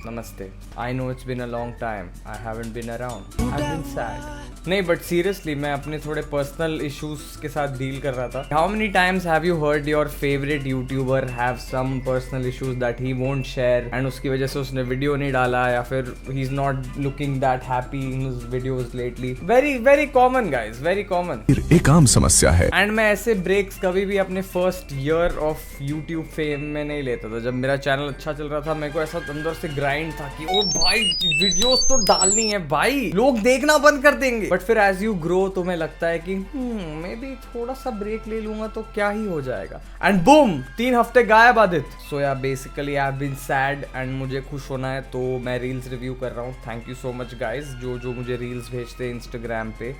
Namaste. I know it's been a long time. I haven't been around. I've been sad. नहीं but seriously मैं अपने थोड़े personal issues के साथ deal कर रहा था. How many times have you heard your favourite YouTuber have some personal issues that he won't share and उसकी वजह से उसने वीडियो नहीं डाला या फिर he is not looking that happy in his videos lately. Very very common guys, very common. एक आम समस्या है. एंड मैं ऐसे ब्रेक्स कभी भी अपने first year of YouTube fame में नहीं लेता था. जब मेरा चैनल अच्छा चल रहा था मेरे को ऐसा अंदर से ग्राइंड था कि ओ भाई वीडियोस तो डालनी है भाई, लोग देखना बंद कर देंगे. बट फिर एज यू ग्रो तुम्हें लगता है कि मे बी थोड़ा सा ब्रेक ले लूंगा तो क्या ही हो जाएगा. एंड बूम 3 हफ्ते गायब आदित. सो या basically I have been sad and मुझे खुश होना है तो मैं रील्स रिव्यू कर रहा हूँ. Thank you so much guys जो मुझे रील्स भेजते हैं इंस्टाग्राम पे.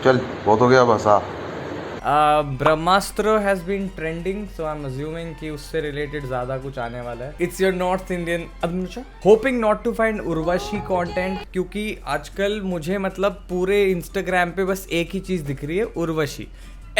चल बहुत हो गया बस. Brahmastra has been trending so I am assuming कि उससे रिलेटेड ज्यादा कुछ आने वाला है. It's your North Indian Anuja hoping not to find Urvashi content, क्योंकि आजकल मुझे मतलब पूरे इंस्टाग्राम पे बस एक ही चीज दिख रही है, Urvashi.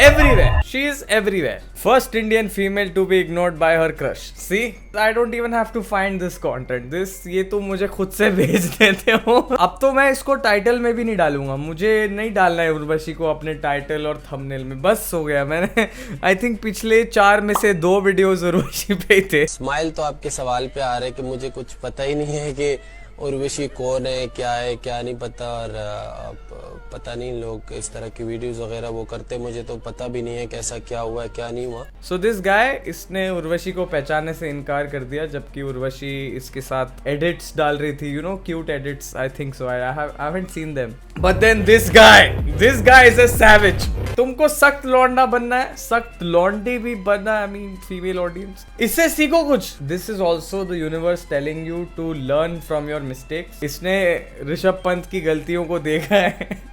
Everywhere. She is everywhere. First Indian female to be ignored by her crush. See? I don't even have to find this content. ये तुम मुझे खुद से भेज देते हो. अब तो मैं इसको टाइटल में भी नहीं डालूंगा. मुझे नहीं डालना है उर्वशी को अपने टाइटल और थंबनेल में. बस हो गया. मैंने आई थिंक पिछले 4 में से 2 वीडियोस उर्वशी पे ही थे. स्माइल तो आपके सवाल पे आ रहे कि मुझे कुछ पता ही नहीं है कि उर्वशी कौन है क्या नहीं पता. और पता नहीं लोग इस तरह की वीडियोस वगैरह वो करते, मुझे तो पता भी नहीं है कैसा क्या हुआ है क्या नहीं हुआ. सो दिस गाय इसने उर्वशी को पहचानने से इनकार कर दिया जबकि उर्वशी इसके साथ एडिट्स डाल रही थी, you know, cute edits. I think so. I haven't seen them. But then this guy is a savage. तुमको सख्त लौंडा बनना है, सख्त लौंडी भी बनना है. आई मीन फीमेल ऑडियंस, इससे सीखो कुछ. This is also the universe telling you to learn from your mistakes. इसने ऋषभ पंत की गलतियों को देखा है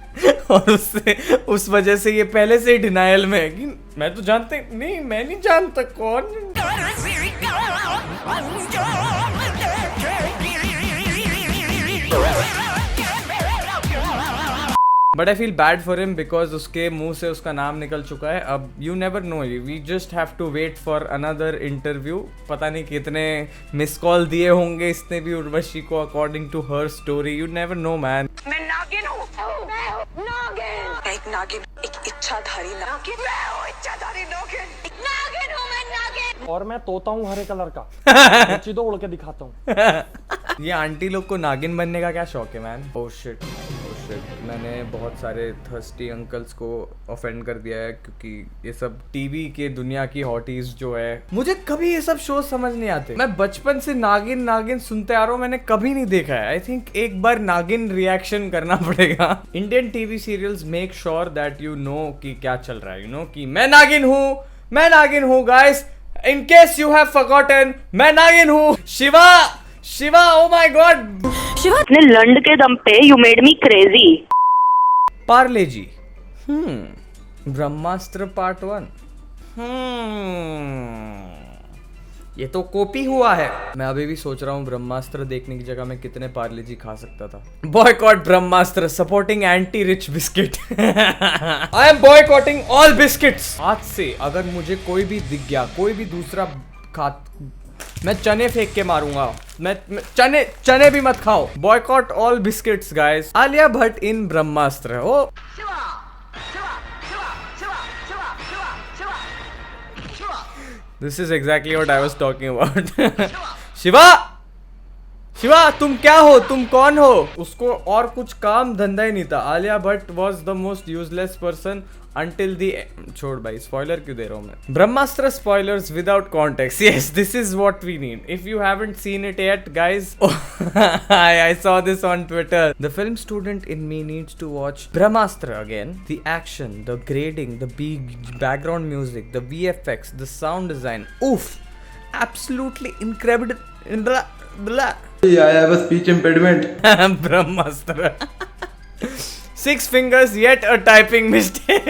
और उस वजह से ये पहले से ही डिनायल में है कि मैं तो मैं नहीं जानता कौन. But I feel bad for him because उसके मुंह से उसका नाम निकल चुका है. अब you never know, we just have to wait for another interview. पता नहीं कितने मिस कॉल दिए होंगे इसने भी उर्वशी को according to her story. You never know man. मैं नागिन हूँ. नागिन. एक नागिन, एक इच्छाधारी नागिन. मैं हूँ इच्छाधारी नागिन. नागिन हूँ मैं, नागिन. और मैं तोता हूँ हरे कलर का. सीधे उड़ के दिखाता हूँ. ये आंटी लोग को नागिन बनने का क्या शौक है मैन. Oh shit. मैंने बहुत सारे थर्स्टी अंकल्स को ऑफेंड कर दिया है क्योंकि ये सब टीवी के दुनिया की हॉटीज जो है, मुझे कभी ये सब शो समझ नहीं आते. मैं बचपन से नागिन सुनते आ रहा हूँ, मैंने कभी नहीं देखा है. आई थिंक एक बार नागिन रिएक्शन करना पड़ेगा. Indian TV serials make sure that you know कि क्या चल रहा है. यू नो कि मैं नागिन हूँ guys. In case you have forgotten, मैं नागिन हूँ. Shiva oh my god. Shiva अपने लंड के दम पे you made me crazy. Parle G. Brahmastra part 1. ये तो कॉपी हुआ है. मैं अभी भी सोच रहा हूँ ब्रह्मास्त्र देखने की जगह मैं कितने पार्ले जी खा सकता था. Boycott Brahmastra, supporting anti rich biscuit. I am boycotting all biscuits. आज से अगर मुझे कोई भी दिख गया, कोई भी दूसरा मैं चने फेंक के मारूंगा. मैं चने भी मत खाओ. Boycott all biscuits guys. Alia Bhatt in Brahmastra. Oh this is exactly what I was talking about. Shiva तुम क्या हो, तुम कौन हो. उसको और कुछ काम धंधा ही नहीं था. Alia Bhatt was the most useless person until the छोड़ भाई, स्पॉइलर क्यों दे रहा हूँ मैं. ब्रह्मास्त्र spoilers without context. Yes, this is what we need. If you haven't seen it yet, guys, I saw this on Twitter. The film student in me needs to watch Brahmastra again. The action, the grading, the big background music, the VFX, the sound design. Oof, absolutely incredible. I have a speech impediment. Brahmastra. 6 fingers, yet a typing mistake.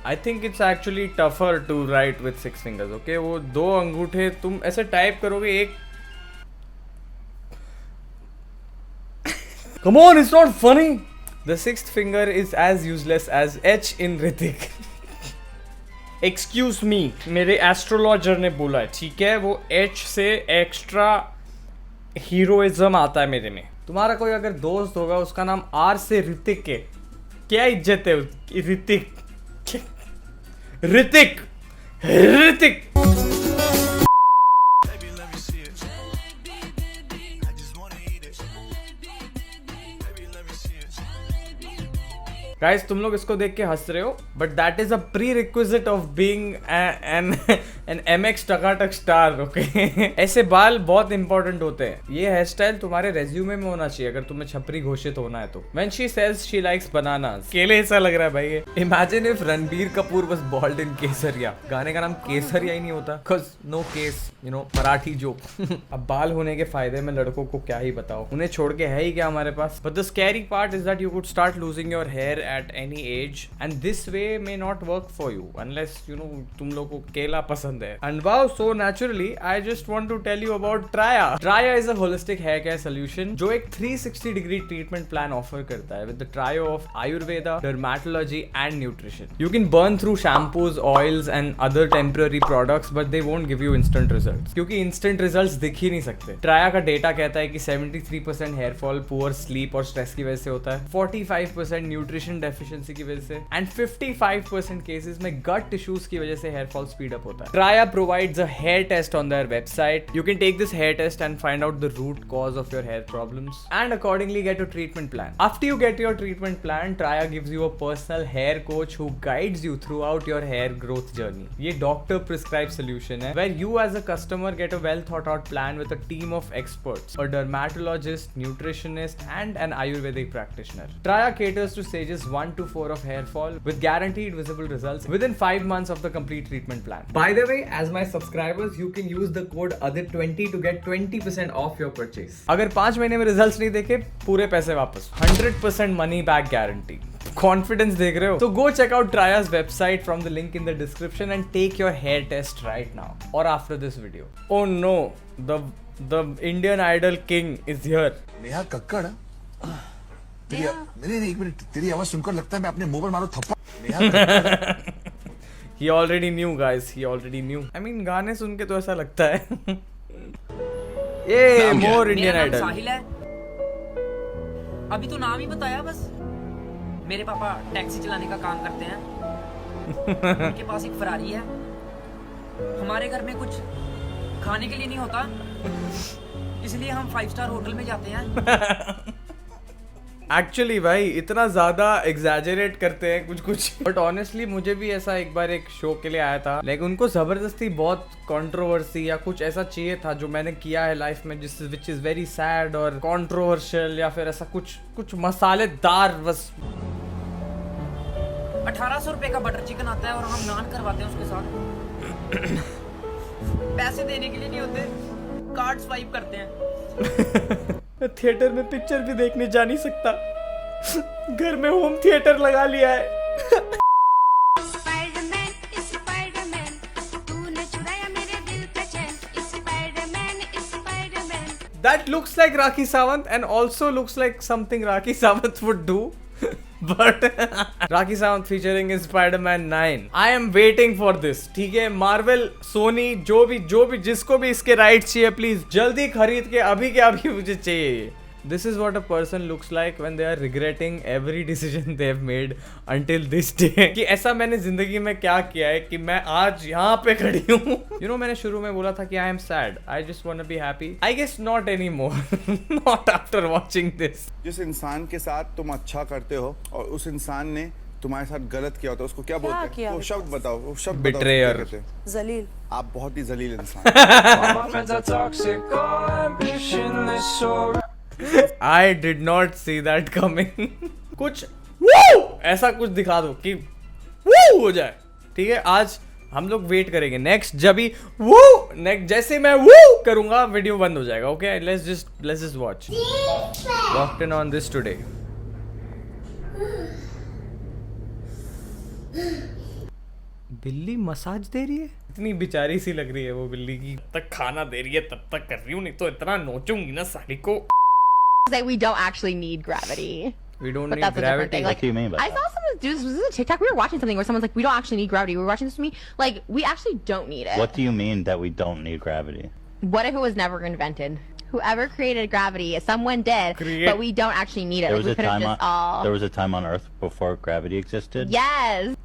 I think it's actually tougher to write with 6 fingers. Okay, वो 2 अंगूठे तुम ऐसे type करोगे. एक Come on, it's not funny. The sixth finger is as useless as H in Hrithik. Excuse me, मेरे astrologer ने बोला है, ठीक है, वो H से एक्स्ट्रा हीरोइज्म आता है मेरे में. तुम्हारा कोई अगर दोस्त होगा उसका नाम R से ऋतिक है, क्या इज्जत है उसकी? ऋतिक ऋतिक ऋतिक. गाइस तुम लोग इसको देख के हंस रहे हो, but that is a pre requisite of being an MX Takatak star. Okay ऐसे बाल बहुत इंपॉर्टेंट होते हैं. ये हेयर स्टाइल तुम्हारे रेज्यूमे में होना चाहिए अगर तुम्हें छपरी घोषित होना है तो. When she sells she likes bananas. केले ऐसा लग रहा है भाई ये. Imagine if Ranbir Kapoor was bald in Kesariya. गाने का नाम केसरिया ही नहीं होता, because no case, you know, Marathi joke. अब बाल होने के फायदे में लड़कों को क्या ही बताओ, उन्हें छोड़ के है ही क्या हमारे पास. But the scary part is that you could start losing your hair at any age and this way may not work for you unless you know तुम लोग को केला पसंद है. And wow, so naturally I just want to tell you about Traya. Traya is a holistic hair care solution जो एक 360 degree treatment plan offer करता है with the trio of Ayurveda, dermatology and nutrition. You can burn through shampoos, oils and other temporary products but they won't give you instant results क्योंकि instant results दिख ही नहीं सकते. Traya का data कहता है कि 73% hair fall poor sleep और stress की वजह से होता है, 45% nutrition डेफिशिएंसी की वजह से एंड 55% केसेस में गट टिश्यूज की वजह से हेयर फॉल स्पीड अप होता है. Traya provides a hair test on their website. You can take this hair test and find out the root cause of your hair problems and accordingly get a treatment plan. After you get your treatment plan, Traya gives you a personal hair coach who guides you throughout your hair growth journey. ये doctor prescribed solution है where you as a customer get a well thought out plan with a team of experts, a dermatologist, nutritionist and an Ayurvedic practitioner. Traya caters to stages 1 to 4 of hair fall with guaranteed visible results within 5 months of the complete treatment plan. By the way, as my subscribers, you can use the code ADIT20 to get 20% off your purchase. अगर 5 महीने में results नहीं देखे, पूरे पैसे वापस. 100% money back guarantee. Confidence देख रहे हो तो go check out Traya's website from the link in the description and take your hair test right now or after this video. Oh no, the Indian Idol king is here. Neha Kakkar मेरे एक minute, तेरी आवाज सुनकर लगता है मैं अपने मुंह पर मारो थप्पड़. He already knew guys, he already knew. I mean गाने सुन के तो ऐसा लगता है. ये more Indian Idol. साहिल है. अभी तो नाम ही बताया बस. मेरे पापा टैक्सी चलाने का काम करते हैं. उनके पास एक फरारी है. हमारे घर में कुछ खाने के लिए नहीं होता, इसलिए हम 5 स्टार होटल में जाते हैं. एक्चुअली भाई इतना ज्यादा एग्जैजरेट करते हैं कुछ कुछ, बट ऑनेस्टली मुझे भी ऐसा एक बार एक शो के लिए आया था, लेकिन उनको जबरदस्ती बहुत कंट्रोवर्सी या कुछ ऐसा चाहिए था जो मैंने किया है लाइफ में, जिस विच इज वेरी सैड और कंट्रोवर्शियल या फिर ऐसा कुछ मसालेदार. बस 1800 रुपए का बटर चिकन आता है और हम नान करवाते हैं उसके साथ. पैसे देने के लिए नहीं होते, कार्ड स्वाइप करते हैं. मैं थिएटर में पिक्चर भी देखने जा नहीं सकता, घर में होम थिएटर लगा लिया है. स्पाइडरमैन तूने चुराया मेरे दिल का चैन. Spiderman That looks like Rakhi Sawant and also looks like something Rakhi Sawant would do. But Rakhi Sawant featuring in Spider-Man 9. I am waiting for this. ठीक है, Marvel, Sony, जो भी जिसको भी इसके राइट्स चाहिए प्लीज जल्दी खरीद के अभी के अभी मुझे चाहिए. This is what a person looks like when they are regretting every decision they have made until this day. कि ऐसा मैंने जिंदगी में क्या किया है कि मैं आज यहाँ पे खड़ी हूँ. You know, मैंने शुरू में बोला था कि I am sad. I just want to be happy. I guess not anymore. Not after watching this. जिस इंसान के साथ तुम अच्छा करते हो और उस इंसान ने तुम्हारे साथ गलत किया होता है, उसको क्या बोलते हैं? वो शब्द बताओ, वो शब्द Betrayer. जलील. आप बहुत ही जलील इंसान. I did not see that coming. कुछ woo! ऐसा कुछ दिखा दो कि woo हो जाए. ठीक है, आज हम लोग वेट करेंगे नेक्स्ट, जब भी woo नेक्स्ट जैसे मैं woo करूंगा वीडियो बंद हो जाएगा. Okay, let's just watch. Walked in on this today. बिल्ली मसाज दे रही है, इतनी बेचारी सी लग रही है वो बिल्ली की. तब तक खाना दे रही है तब तक कर रही हूँ, नहीं तो इतना नोचूंगी ना साड़ी को. That we don't actually need gravity. We don't but need that's a different gravity. thing. Like, What do you mean by I saw someone do this was a TikTok. We were watching something where someone's like, "We don't actually need gravity." We were watching this to me like we actually don't need it. What do you mean that we don't need gravity? What if it was never invented? Whoever created gravity, someone did, but we don't actually need it. There Like, was we a could have time just on all. there was a time on Earth before gravity existed. Yes.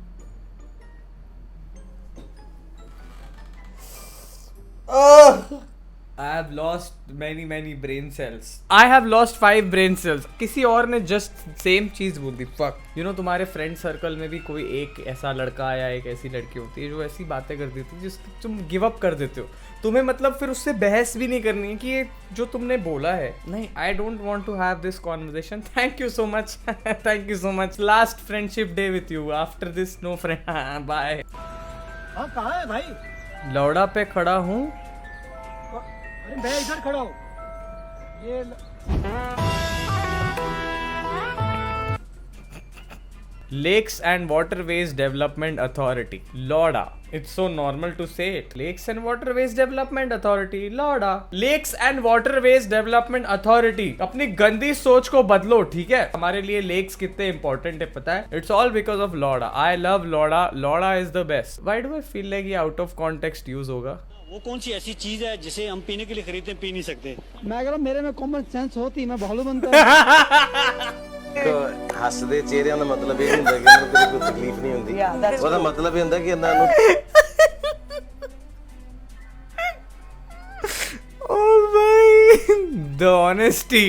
I have lost many brain cells. I have lost 5 brain cells. किसी और ने just same चीज बोल दी. Fuck. You know तुम्हारे friend circle में भी कोई एक ऐसा लड़का या एक ऐसी लड़की होती है जो ऐसी बातें कर देती है जिसकी तुम give up कर देते हो. तुम्हें मतलब फिर उससे बहस भी नहीं करनी है कि ये जो तुमने बोला है. नहीं, I don't want to have this conversation. Thank you so much. Thank you so much. Last friendship day with you. After this no friend. Bye. हाँ कहाँ है भाई? लौड़ा पे खड़ा हूँ. अरे मैं इधर खड़ा हूँ. ये Lakes and Waterways Development Authority. LODA. It's so normal to say it. Lakes and Waterways Development Authority. LODA. Lakes and Waterways Development Authority. अपनी गंदी सोच को बदलो, ठीक है? हमारे लिए lakes कितने important है पता है? It's all because of LODA. I love LODA. LODA is the best. Why do I feel like ये out of context use होगा? वो कौन सी ऐसी चीज है जिसे हम पीने के लिए खरीदते पी नहीं सकते? मैं कह रहा मेरे में कॉमन सेंस होती मैं भालू बनता. ਹੱਸਦੇ ਚਿਹਰਿਆਂ ਦਾ ਮਤਲਬ ਇਹ ਨਹੀਂ ਹੁੰਦਾ ਕਿ ਇਹਨਾਂ ਨੂੰ ਕੋਈ ਤਕਲੀਫ ਨਹੀਂ ਹੁੰਦੀ ਉਹਦਾ ਮਤਲਬ ਇਹ ਹੁੰਦਾ ਕਿ ਇਹਨਾਂ ਨੂੰ Oh my, the honesty.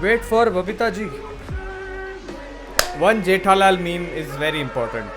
Wait for Babita ji. One Jethalal meme is very important.